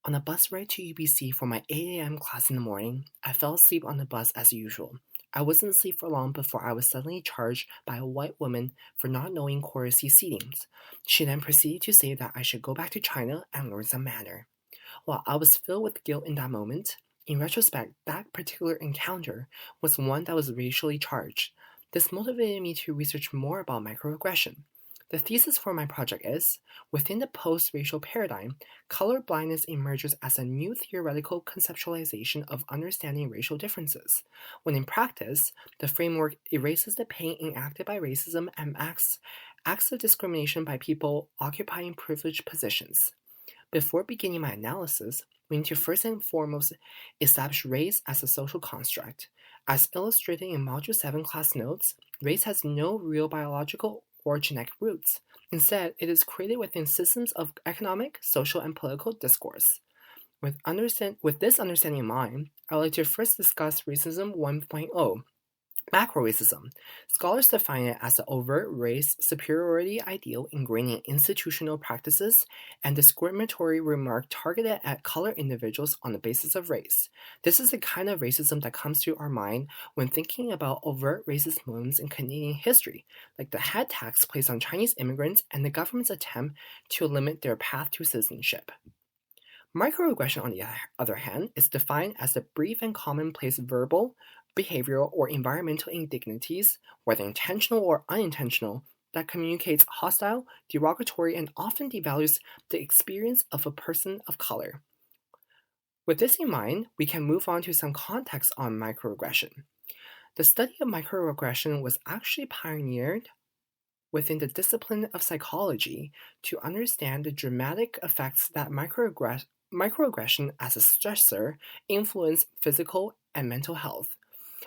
On a bus ride to UBC for my 8 a.m. class in the morning, I fell asleep on the bus as usual. I wasn't asleep for long before I was suddenly charged by a white woman for not knowing courtesy seatings. She then proceeded to say that I should go back to China and learn some manner. While I was filled with guilt in that moment, in retrospect, that particular encounter was one that was racially charged. This motivated me to research more about microaggression. The thesis for my project is, within the post-racial paradigm, color blindness emerges as a new theoretical conceptualization of understanding racial differences, when in practice, the framework erases the pain enacted by racism and acts of discrimination by people occupying privileged positions. Before beginning my analysis, we need to first and foremost establish race as a social construct. As illustrated in Module 7 class notes, race has no real biological or genetic roots. Instead, it is created within systems of economic, social, and political discourse. With this understanding in mind, I would like to first discuss racism 1.0. Macro-racism. Scholars define it as the overt race superiority ideal ingrained in institutional practices and discriminatory remark targeted at colored individuals on the basis of race. This is the kind of racism that comes to our mind when thinking about overt racist moments in Canadian history, like the head tax placed on Chinese immigrants and the government's attempt to limit their path to citizenship. Microaggression, on the other hand, is defined as the brief and commonplace verbal, behavioral, or environmental indignities, whether intentional or unintentional, that communicates hostile, derogatory, and often devalues the experience of a person of color. With this in mind, we can move on to some context on microaggression. The study of microaggression was actually pioneered within the discipline of psychology to understand the dramatic effects that microaggression as a stressor influence physical and mental health.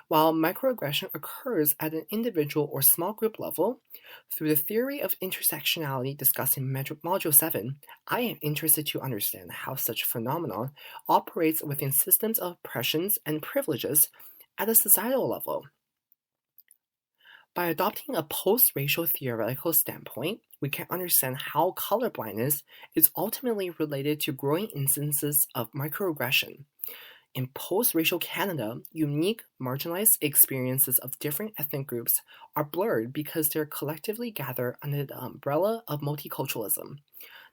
While microaggression occurs at an individual or small group level, through the theory of intersectionality discussed in Module 7, I am interested to understand how such phenomenon operates within systems of oppressions and privileges at a societal level. By adopting a post-racial theoretical standpoint, we can understand how colorblindness is ultimately related to growing instances of microaggression. In post-racial Canada, unique, marginalized experiences of different ethnic groups are blurred because they're collectively gathered under the umbrella of multiculturalism.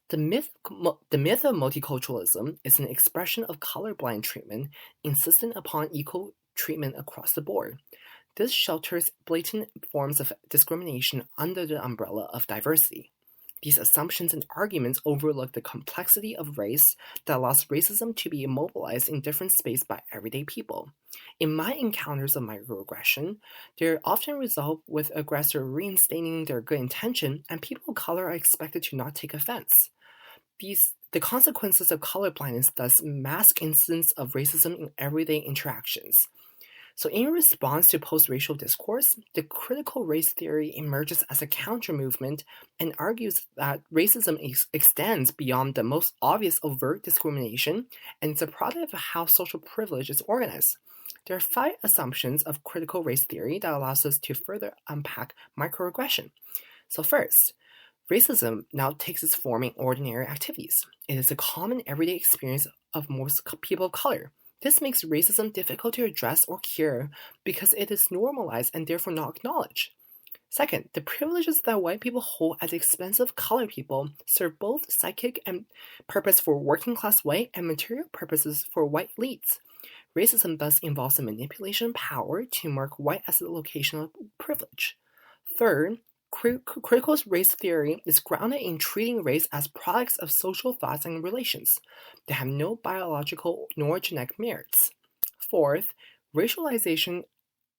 The myth of multiculturalism is an expression of colorblind treatment insistent upon equal treatment across the board. This shelters blatant forms of discrimination under the umbrella of diversity. These assumptions and arguments overlook the complexity of race that allows racism to be immobilized in different space by everyday people. In my encounters of microaggression, they often result with aggressor reinstating their good intention, and people of color are expected to not take offense. The consequences of colorblindness thus mask instances of racism in everyday interactions. So in response to post-racial discourse, the critical race theory emerges as a counter-movement and argues that racism extends beyond the most obvious overt discrimination, and it's a product of how social privilege is organized. There are 5 assumptions of critical race theory that allows us to further unpack microaggression. So first, racism now takes its form in ordinary activities. It is a common everyday experience of most people of color. This makes racism difficult to address or cure because it is normalized and therefore not acknowledged. Second, the privileges that white people hold at the expense of colored people serve both psychic and purpose for working class white and material purposes for white elites. Racism thus involves the manipulation of power to mark white as the location of privilege. Third, critical race theory is grounded in treating race as products of social thoughts and relations that have no biological nor genetic merits. Fourth, racialization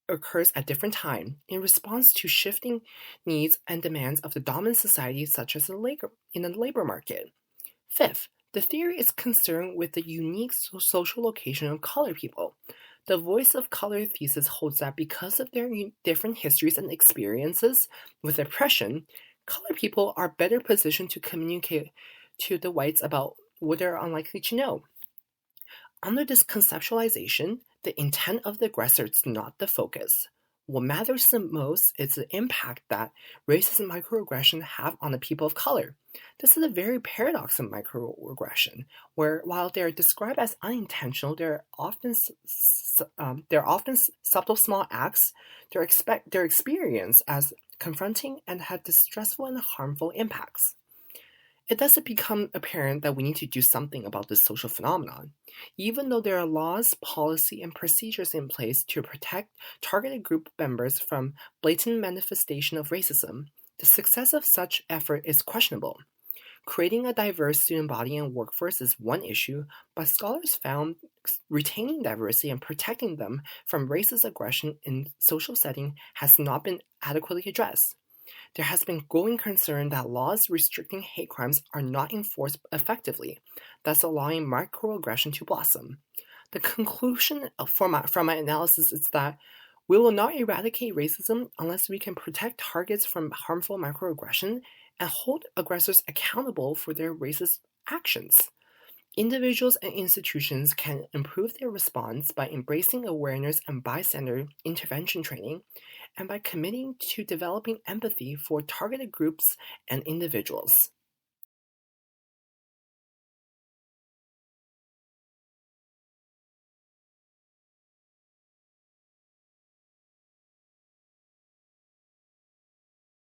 occurs at different times in response to shifting needs and demands of the dominant society, such as in the labor market. Fifth, the theory is concerned with the unique social location of colored people. The voice of color thesis holds that because of their different histories and experiences with oppression, colored people are better positioned to communicate to the whites about what they're unlikely to know. Under this conceptualization, the intent of the aggressor is not the focus. What matters the most is the impact that racist microaggressions have on the people of color. This is a very paradox of microaggression, where while they are described as unintentional, they're often subtle small acts. They're experienced as confronting and have distressful and harmful impacts. It does become apparent that we need to do something about this social phenomenon. Even though there are laws, policy, and procedures in place to protect targeted group members from blatant manifestation of racism, the success of such effort is questionable. Creating a diverse student body and workforce is one issue, but scholars found retaining diversity and protecting them from racist aggression in social setting has not been adequately addressed. There has been growing concern that laws restricting hate crimes are not enforced effectively, thus allowing microaggression to blossom. The conclusion from my analysis is that we will not eradicate racism unless we can protect targets from harmful microaggression and hold aggressors accountable for their racist actions. Individuals and institutions can improve their response by embracing awareness and bystander intervention training, and by committing to developing empathy for targeted groups and individuals.